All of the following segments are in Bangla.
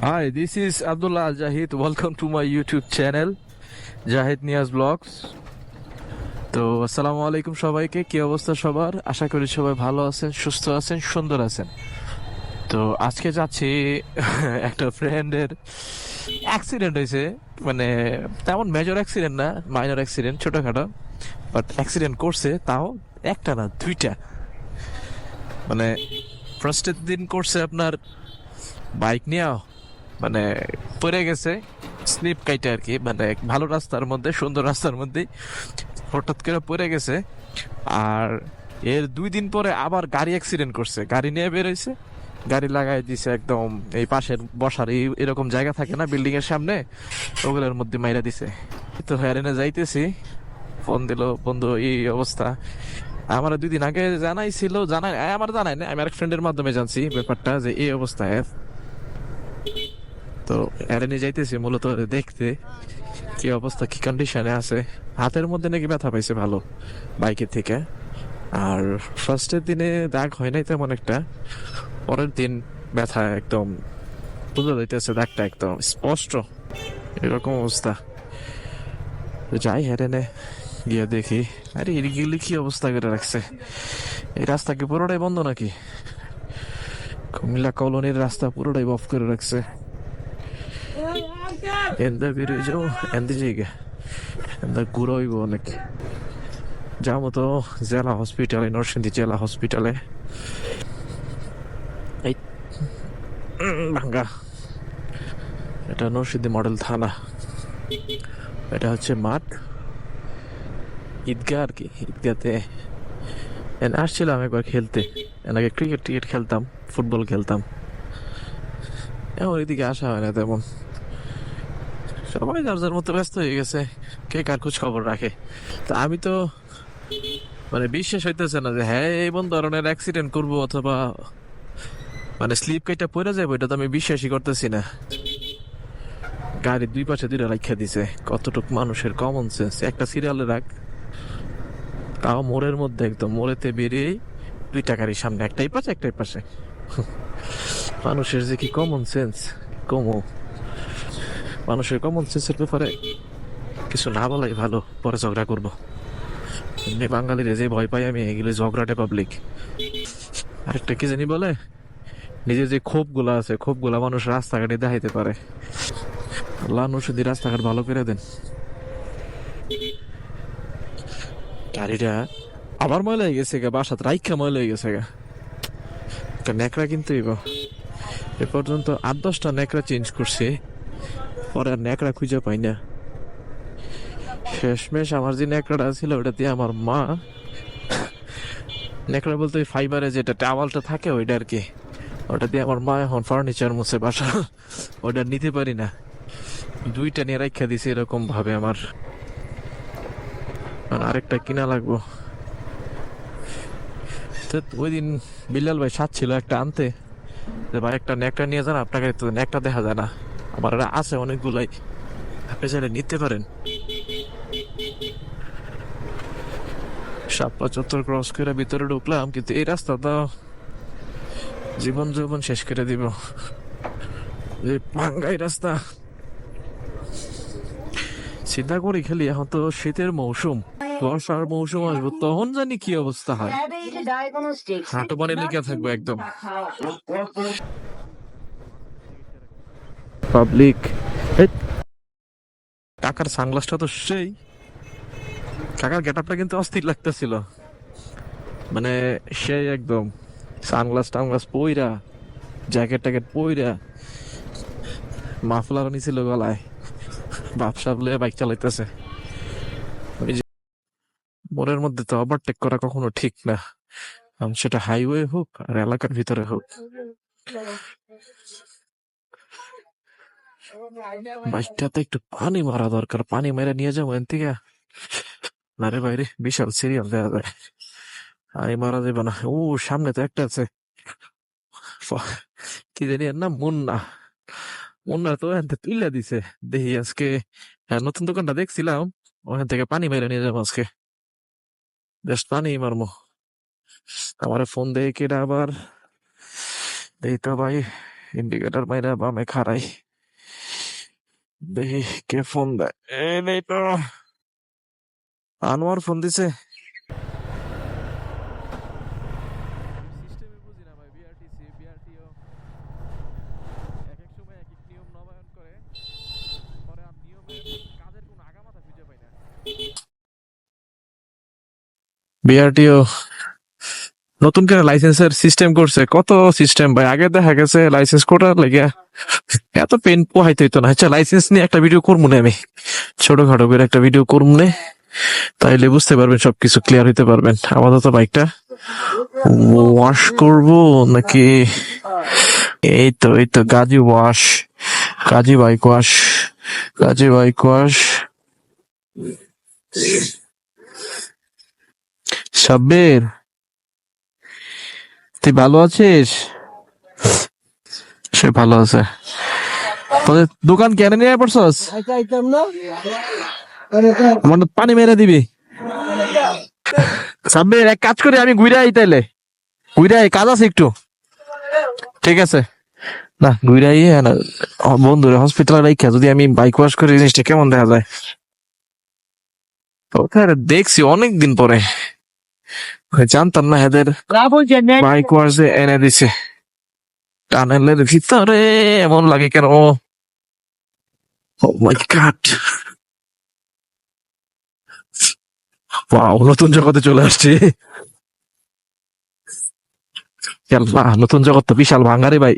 Hi, this is Abdullah Al Jahid. Welcome to my YouTube channel, Jahid Niaz Vlogs. তো আসসালামু আলাইকুম সবাইকে, কি অবস্থা সবার? আশা করি সবাই ভালো আছেন, সুস্থ আছেন, সুন্দর আছেন। তো আজকে যাচ্ছি একটা ফ্রেন্ডের অ্যাক্সিডেন্ট হয়েছে। মানে তেমন মেজর অ্যাক্সিডেন্ট না, মাইনর অ্যাক্সিডেন্ট, ছোটখাটো। বাট অ্যাক্সিডেন্ট করছে, তাও একটা না দুইটা। মানে ফার্স্টের দিন করছে আপনার বাইক নিয়ে, মানে পড়ে গেছে স্লিপ কাইটে আর কি, মানে ভালো রাস্তার মধ্যে, সুন্দর রাস্তার মধ্যে হঠাৎ করে পড়ে গেছে। আর এর 2 দিন পরে আবার গাড়ি অ্যাক্সিডেন্ট করছে, গাড়ি নিয়ে বেরোইছে, গাড়ি লাগাই দিছে একদম এই পাশের বসার এরকম জায়গা থাকে না বিল্ডিং এর সামনে, ওগুলোর মধ্যে মাইরা দিছে। তো হ্যারেনে যাইতেছি, ফোন দিল বন্ধু এই অবস্থা। আমার 2 দিন আগে জানাইছিল, আমার জানাই না, আমি আরেক ফ্রেন্ডের মাধ্যমে জানছি ব্যাপারটা যে এই অবস্থা এর। তো এরেনে যাইতেছি মূলত দেখতে কি অবস্থা, কি কন্ডিশনে আছে। হাতের মধ্যে নাকি ব্যথা পাইছে ভালো বাইকের থেকে। আর ফার্স্টের দিনে দাগ হয় নাই তেমন একটা, পরের দিন ব্যথা একদম বোঝা যাইতেছে, দাগটা একদম স্পষ্ট, এরকম অবস্থা। তো যাই হেরেনে গিয়ে দেখি, আরে এদিকে কি অবস্থা করে রাখছে। এই রাস্তা কি পুরোটাই বন্ধ নাকি? কুমিল্লা কলোনির রাস্তা পুরোটাই অফ করে রাখছে। এন্দা বেরিয়ে যাও, এন্দে জায়গা এন্দা ঘুরাইব অনেক। যাবো তো জেলা হসপিটালে, নরসিংদী জেলা হসপিটালে। এই ভাঙ্গা, এটা নরসিংদী মডেল থানা, এটা হচ্ছে মাঠ, ঈদগাহ আর কি। ঈদগাতে আসছিলাম একবার খেলতে, এনাকে ক্রিকেট টিকেট খেলতাম, ফুটবল খেলতাম। এখন এদিকে আসা হয় না তেমন, সবাই যার যার মতো ব্যস্ত হয়ে গেছে, কে কার খোঁজ খবর রাখে। তা আমি তো মানে বিশ্বাস হইতেছে না যে হ্যাঁ এই বন্ধ ধরনের অ্যাক্সিডেন্ট করবো, অথবা মানে স্লিপ কেটে পড়ে যাবো, এটা তো আমি বিশ্বাসই করতেছি না। গাড়ির 2 পাশে 2টা রাখা দিছে, কতটুক মানুষের কমন সেন্স। একটা সিরিয়ালে রাখ, তাও মোড়ের মধ্যে, একদম মোড়েতে বেরিয়ে 2টা গাড়ির সামনে, একটাই পাশে একটাই পাশে। মানুষের যে কি কমন সেন্স, কমো। মানুষের কমন সেন্সের ব্যাপারে কিছু না বলাই ভালো, পরে ঝগড়া করবো। এমনি বাঙালির যে ভয় পাই আমি, এগুলো ঝগড়াটে পাবলিক। আরেকটা কি জানি বলে, নিজের যে ক্ষোভ গুলা আছে, ক্ষোভ গুলা মানুষ রাস্তাঘাটে দেখাইতে পারে। আল্লাহ নসুদি রাস্তাঘাট ভালো করে দেন। গাড়িটা আবার ময়লা হয়ে গেছে গা, বাসাত রাইখা ময়লা হয়ে গেছে গা। একটা ন্যাকড়া কিনতে হইব। এ পর্যন্ত 8-10টা ন্যাকড়া চেঞ্জ করছে, পরে আর ন্যাকড়া খুঁজে পাই না। শেষমেশ আমার যে ন্যাকড়াটা ছিল ওটা দিয়ে আমার মা, ন্যাকড়া বলতে ওই ফাইবারে যেটা টাওয়ালটা থাকে ওইটা আর কি, ওটা দিয়ে আমার মা এখন ফার্নিচার মুছে বাসা। ওটা নিতে পারি না, 2টা নিয়ে রাখা দিছে এরকম ভাবে আমার। আরেকটা কিনা লাগবো। তো ওই দিন বিল্লাল ভাই সাথ ছিল একটা আনতে, যে ভাই একটা ন্যাকড়া নিয়ে যান, আপনাকে তো ন্যাকড়া দেখা যায় না, আমার এটা আছে অনেকগুলাই, আপনি চাইলে নিতে পারেন। শাপলা চত্বর ক্রস করে ভিতরে ঢুকলাম, কিন্তু এই রাস্তাটা জীবন যৌবন শেষ করে দিব। এই পাঙ্গাই রাস্তা, চিন্তা করি খালি এখন তো শীতের মৌসুম, বর্ষার মৌসুম আসবো, তখন জানি কি অবস্থা হয়। হাঁটু পানি লেগে থাকবো একদম। পাবলিক, কাকার সানগ্লাসটা তো সেই, কাকার গেটআপটা কিন্তু অস্থির লাগতেছিল, মানে সেই একদম সানগ্লাস টানগ্লাস পইরা, জ্যাকেট ট্যাকেট পইরা, মাফলার নিছিল গলায়, বাপসাপ লয়ে বাইক চালাইতেছে। ওই যে মোড়ের মধ্যে তো ওভারটেক করা কখনো ঠিক না, সেটা হাইওয়ে হোক আর এলাকার ভিতরে হোক। বাইকটাতে একটু পানি মারা দরকার, পানি মেরে নিয়ে যাবো এন থেকে। না রে বাইরে বিশাল সিরিয়াল দেওয়া যায়, পানি মারা যাবে না। ও সামনে তো একটা আছে, কি জানি এর নাম, মুন্না। মুন্না তো এখান থেকে তুইলা দিছে, দেখি আজকে। হ্যাঁ, নতুন দোকানটা দেখছিলাম, ওখান থেকে পানি মেরে নিয়ে যাবো আজকে, বেশ পানি মারমো। আমার ফোন দেখে কেটা আবার, এই তো ভাই ইন্ডিকেটর মাইরা বামে খাড়াই, দেখি কে ফোন দেয়। এই নেই তো, আনোয়ার ফোন দিছে। সিস্টেমে বুঝি না ভাই, বিআরটিসি বিআরটিও এক এক সময় এক এক নিয়ম নবায়ন করে, পরে আর নিয়মের কাজের কোনো আগামাথা খুঁজে পাই না। বিআরটিও নতুন করে লাইসেন্সের সিস্টেম করছে, কত সিস্টেম ভাই। আগে দেখা গেছে লাইসেন্স কোটার লেগে এত পেন পোহাইতে হইতো না। আচ্ছা, লাইসেন্স নিয়ে একটা ভিডিও করবো না আমি, ছোটখাটো করে একটা ভিডিও করবো না, তাইলে বুঝতে পারবেন, সবকিছু ক্লিয়ার হইতে পারবেন। আপাতত বাইকটা ওয়াশ করব নাকি, এই তো Gazi wash, Gazi bike wash, Gazi bike wash. Sabbir, তুই ভালো আছিস? সে ভালো আছে। তোদের দোকান কেন নিয়ে পড়ছস? আমার তো পানি মেরে দিবি। সাব্বির, এক কাজ করি, আমি ঘুরে আই, তাইলে ঘুরে আই, কাজ আছে একটু। ঠিক আছে, না ঘুরে আই না, বন্ধুরা হসপিটালে রাইখা যদি আমি বাইক ওয়াশ করি, জিনিসটা কেমন দেখা যায়। ওখানে দেখছি অনেকদিন পরে, জানতাম না এদের বাইক ওয়াশ এনে দিছে। টানেলের ভিতরে এমন লাগে কেন? ও মাই গড, ওয়াও, নতুন জগতে চলে আসছি। আল্লাহ, নতুন জগৎ তো বিশাল ভাঙ্গারে ভাই।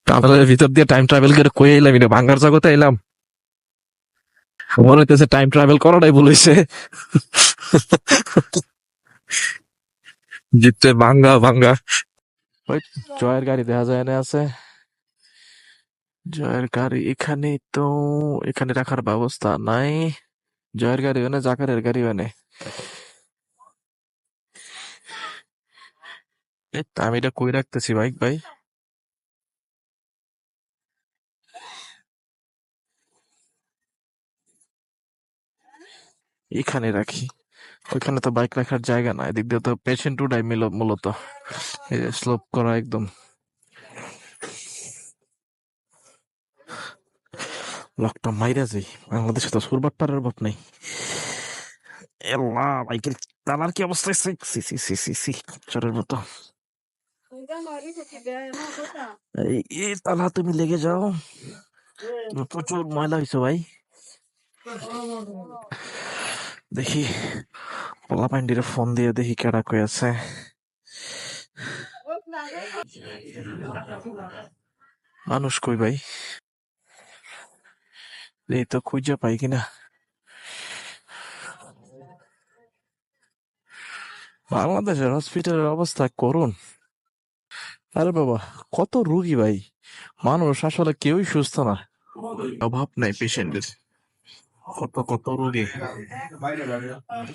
টানেলের ভিতর দিয়ে টাইম ট্রাভেল করে কই এলাম, এটা ভাঙ্গার জগতে এলাম। মনে হইতেছে টাইম ট্রাভেল করাটাই ভুল হইছে। জিততে ভাঙ্গা ভাঙ্গা। ওই জয়ের গাড়ি দেখা যায় না, আছে জয়ের গাড়ি এখানে তো, এখানে রাখার ব্যবস্থা নাই। জয়ের গাড়ি মানে জাকারের গাড়ি মানে, এই তো আমি এটা কই রাখতেছি বাইক ভাই, এখানে রাখি। ওইখানে তো বাইক রাখার জায়গা না, এদিক দিয়ে তো পেশেন্ট উঠাই মূলত, এই যে স্লোপ করা একদম। লকটা মাইরা যাই, বাংলাদেশে তো সুরবাট্টারের অভাব নাই। এল্লা, বাইকের তালার কি অবস্থা হয়েছে, সি সি সি সি সি, চরের মতো। এই তালা তুমি লেগে যাও, প্রচুর ময়লা হয়েছে ভাই। দেখি পোলা পান্ডিরে ফোন দিয়ে দেখি কেডা কই আছে। মানুষ কই ভাই, এই তো খুঁজে পাই কিনা। বাংলাদেশের হসপিটালের অবস্থা করুন। আরে বাবা, কত রুগী ভাই, মানুষ আসলে কেউই সুস্থ না, অভাব নাই পেশেন্টের, কত কত রুগী।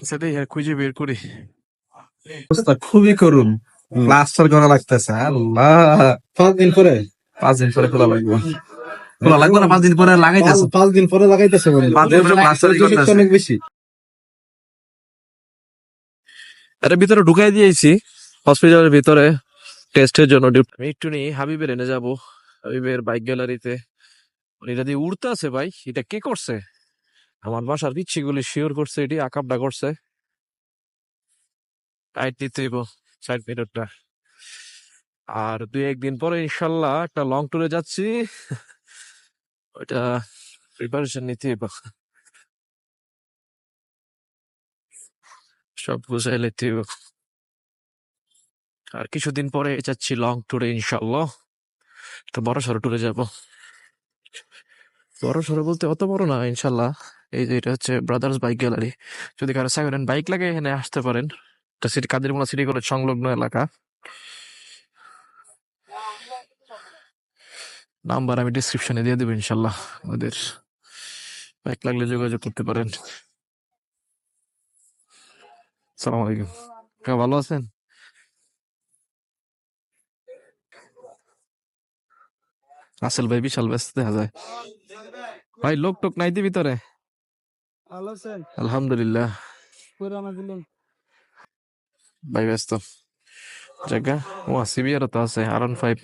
সেটাই আর খুঁজে বের করি। অবস্থা খুবই করুন, প্লাস্টার করা লাগতেছে। আল্লাহ, 5 দিন পরে 5 দিন পরে খোলা লাগবে, খোলা লাগবে না, 5 দিন পরে লাগাইতেছে। 5 দিন পরে লাগাইতেছে বলে 5 দিন পরে প্লাস্টারই করতেছে। অনেক বেশি। এটা ভিতরে ঢুকাই দিয়েছি হসপিটালের ভিতরে টেস্টের জন্য। আমি একটু নিয়ে হাবিবের এনে যাবো, হাবিবের বাইক গ্যালারিতে। এটা দিয়ে উড়তে আছে ভাই, এটা কে করছে? আমার বাসার পিচ্ছিগুলি শিওর করছে, এটি আকাবটা করছে। টাইট দিতে হইব সাইড মিটারটা। আর 2-1 দিন পরে ইনশাল্লাহ একটা লং ট্যুরে যাচ্ছি, ওইটা প্রিপারেশন নিতে হইব, সব বুঝাই নিতে হইব। আর কিছুদিন পরে যাচ্ছি লং ট্যুরে ইনশাল্লাহ, তো বড় সড়ো ট্যুরে যাব। বড় সড়ো বলতে অত বড় না ইনশাল্লাহ। এই যে এটা হচ্ছে ব্রাদার্স বাইক গ্যালারি, যদি কারো সেকেন্ড হ্যান্ড বাইক লাগে এখানে আসতে পারেন। এটা সিটি কাদিরমোলা সিটি কলেজ সংলগ্ন এলাকা। নাম্বার আমি ডিসক্রিপশনে দিয়ে দেবো ইনশাল্লাহ, ওদের বাইক লাগলে যোগাযোগ করতে পারেন। সালাম আলাইকুম, ভালো আছেন? আসল ভাই বিশাল ব্যস্ত দেখা যায় ভাই, লোক টোক নাই দি ভিতরে? ভালো আছেন? আলহামদুলিল্লাহ। পুরানা দিলেন। ভাই ব্যস্ত, জায়গা ও সিবিআর তো আছে R15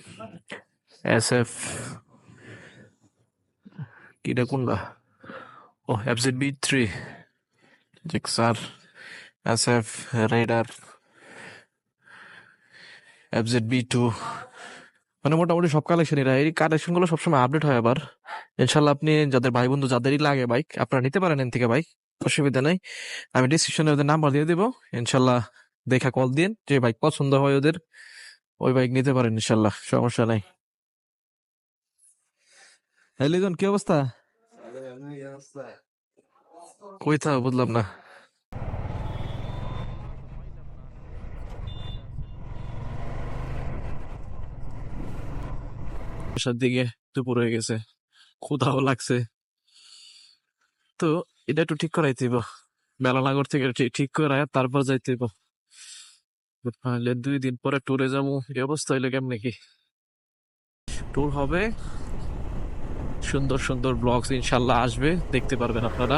SF কিটা কোনটা ও FZB3 Gixxer SF rider FZB2 মানে মোটামুটি সব কালেকশনই এই কালেকশন গুলো সবসময় আপডেট হয় আবার ইনশাল্লাহ আপনি যাদের ভাই বন্ধু যাদেরই লাগে বাইক আপনারা নিতে পারেন এন থেকে বাইক অসুবিধা নেই আমি ডিসক্রিপশনে ওদের নাম্বার দিয়ে দিব ইনশাল্লাহ দেখা কল দিন যে বাইক পছন্দ হয় ওদের ওই বাইক নিতে পারেন ইনশাল্লাহ সমস্যা নাই হ্যাঁ লিজন কি অবস্থা কই থাকো বুঝলাম না বাসার দিকে দুপুর হয়ে গেছে ক্ষুধাও লাগছে তো এটা একটু ঠিক করাইতে হইব বেলানগর থেকে ঠিক করে তারপর যাইতে হইব নাহলে 2 দিন পরে ট্যুরে যাবো এই অবস্থা হইলে কেমনে কি ট্যুর হবে সুন্দর সুন্দর ব্লগস ইনশাল্লাহ আসবে দেখতে পারবেন আপনারা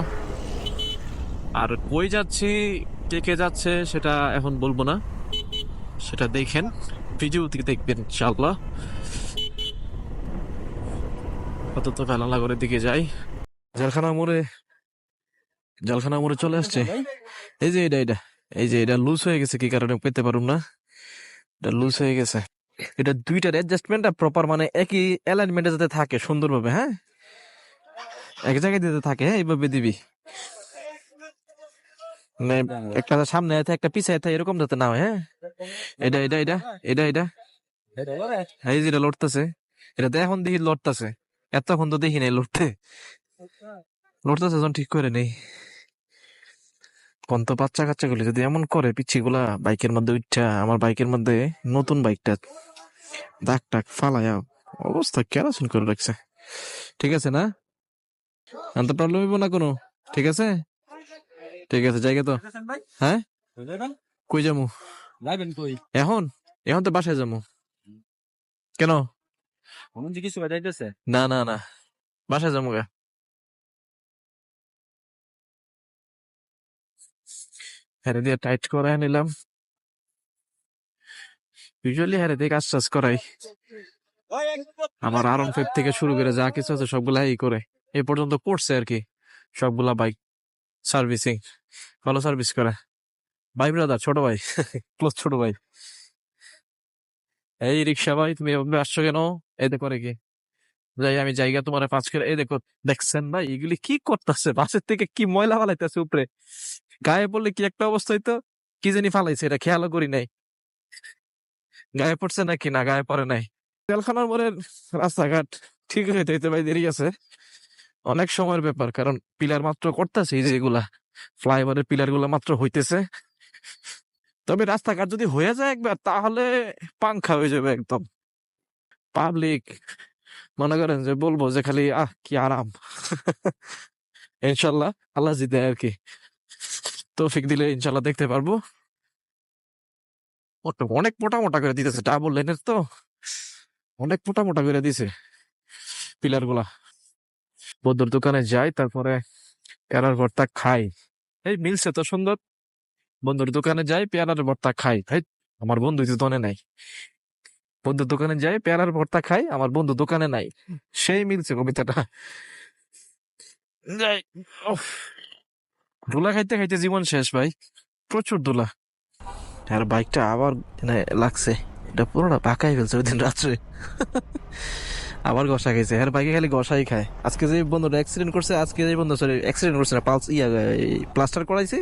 আর কই যাচ্ছি কে কে যাচ্ছে সেটা এখন বলবো না সেটা দেখেন ভিডিও থেকে দেখবেন ইনশাল্লাহ অন্তত বেলানগরের দিকে যাই জেলখানা মোড়ে জেলখানা মোড়ে চলে আসছে এই যে এটা এই যে এটা লুজ হয়ে গেছে কি কারণে পেতে পারুম না এটা লুজ হয়ে গেছে এটা দুইটার অ্যাডজাস্টমেন্ট প্রপার মানে একই অ্যালাইনমেন্টে যাতে থাকে সুন্দরভাবে হ্যাঁ এক জায়গায় দিতে থাকে হ্যাঁ এইভাবে দিবি মানে একটা সামনে আছে একটা পিছায় থাকে এরকম যাতে না হয় হ্যাঁ এটা এটা এটা এটা এটা এই যেটা লড়তেছে এটা তো এখন দেখি লড়তেছে এতক্ষণ তো দেখি নাই লড়তে লড়তেছে যখন ঠিক করে নেই কোন তো বাচ্চা কাচ্চা গুলি যদি এমন করে পিচ্ছি গুলা বাইকের মধ্যে উঠা আমার বাইকের মধ্যে নতুন বাইকটা দাগ টাক ফালায়া অবস্থা কেরাসিন করে রাখছে ঠিক আছে না তো প্রবলেম হইব না কোনো ঠিক আছে ঠিক আছে জায়গা তো হ্যাঁ কই যামু যাবেন কই এখন এখন তো বাসায় যাবো কেন কোন দিকে কিছু বাজাইতেছে না না না বাসায় যাবো গা হ্যাঁ দিয়ে টাইট করে নিলাম ইউজুয়ালি হ্যাঁ দিয়ে কাজ টাজ করাই আমার R15 থেকে শুরু করে যা কিছু আছে সবগুলা এই করে এই পর্যন্ত করছে আর কি সবগুলা বাইক সার্ভিসিং ভালো সার্ভিস করে ভাই ব্রাদার ছোট ভাই ক্লোজ ছোট ভাই এই রিক্সা ভাই তুমি এভাবে আসছো কেন এতে করে কি যাই আমি জায়গা তোমার 5 কিলো এই দেখো দেখছেন ভাই এগুলি কি করতেছে বাসের থেকে কি ময়লা ফালাইতেছে উপরে গায়ে পড়লে কি একটা অবস্থা হইতো কি জানি ফালাইছে এটা খেয়ালও করি নাই গায়ে পড়ছে নাকি না গায়ে পড়ে নাই তেলখানার মোড়ের রাস্তাঘাট ঠিক হইতে হইতে ভাই দেরি আছে অনেক সময়ের ব্যাপার কারণ পিলার মাত্র করতেছে এই যেগুলা ফ্লাইওভারের পিলার গুলা মাত্র হইতেছে তবে রাস্তাঘাট যদি হয়ে যায় একবার তাহলে পাংখা হয়ে যাবে একদম পাবলিক মনে করেন যে বলবো যে খালি কি আরাম ইনশাল্লাহ আল্লাহ জিদে আর কি তৌফিক দিলে ইনশাল্লাহ দেখতে পারবো অনেক মোটা মোটা করে দিতেছে ডাবল লেনের তো অনেক মোটা মোটা করে দিছে পিলার গুলা বন্ধুর দোকানে যাই তারপরে পেয়ারার ভর্তা খাই এই মিলছে তো সুন্দর বন্ধুর দোকানে যাই পেয়ারার ভর্তা খাই ভাই আমার বন্ধু তো দোকানে নাই বন্ধুর দোকানে যাই পেয়ারার ভর্তা খাই আমার বন্ধু দোকানে নাই সেই মিলছে কবিতাটা যাই উফ, ধুলা খাইতে খাইতে জীবন শেষ ভাই প্রচুর ধুলা আর বাইকটা আবার মানে লাগছে এটা পুরোটা পাকাই ফেলছে ওই দিন রাত্রে আবার ঘষা খাইছে আর বাইকে খালি ঘষাই খায় আজকে যে বন্ধুটা অ্যাক্সিডেন্ট করছে আজকে যে বন্ধু সরি অ্যাক্সিডেন্ট করছে না পালস প্লাস্টার করাইছে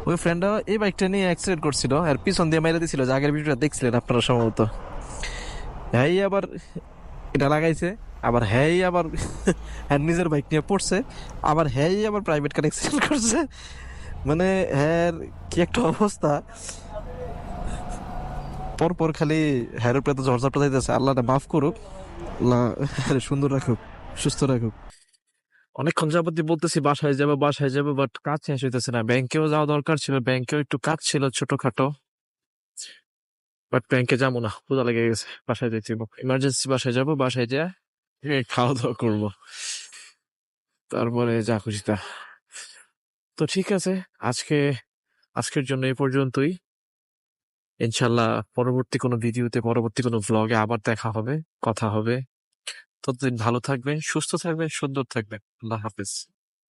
ওই ফ্রেন্ডটা এই বাইকটা নিয়ে অ্যাক্সিডেন্ট করছিল আর পিছন দিয়ে মেরে দিছিল যে আগের ভিডিওটা দেখছিলেন আপনারা সম্ভবত হ্যাঁ আবার এটা লাগাইছে আবার হ্যাঁ আবার হ্যাঁ নিজের বাইক নিয়ে পড়ছে আবার হ্যাঁ আবার প্রাইভেট কার অ্যাক্সিডেন্ট করছে মানে হ্যাঁ কি একটা অবস্থা পর খালি হ্যার উপরে তো ঝড়ঝাপটা যাইতেছে আল্লাহ মাফ করুক আল্লাহ সুন্দর রাখুক সুস্থ রাখুক অনেকক্ষণ যাবতীয় বলতেছি বাসায় যাবো বাট কাজ শেষ হইতেছে না ব্যাংকেও যাওয়া দরকার ছিল ব্যাংকেও একটু কাজ ছিল ছোটখাটো বাট ব্যাংকে যাবো না ক্ষুধা লেগে গেছে বাসায় যাইতে ইমার্জেন্সি বাসায় যাবো বাসায় যা খাওয়া দাওয়া করবো তারপরে যা খুশি তা তো ঠিক আছে আজকের জন্য এই পর্যন্তই ইনশাল্লাহ পরবর্তী কোনো ভিডিওতে, পরবর্তী কোনো ভ্লগে আবার দেখা হবে, কথা হবে। ততদিন ভালো থাকবেন, সুস্থ থাকবেন, সুন্দর থাকবেন। আল্লাহ হাফেজ।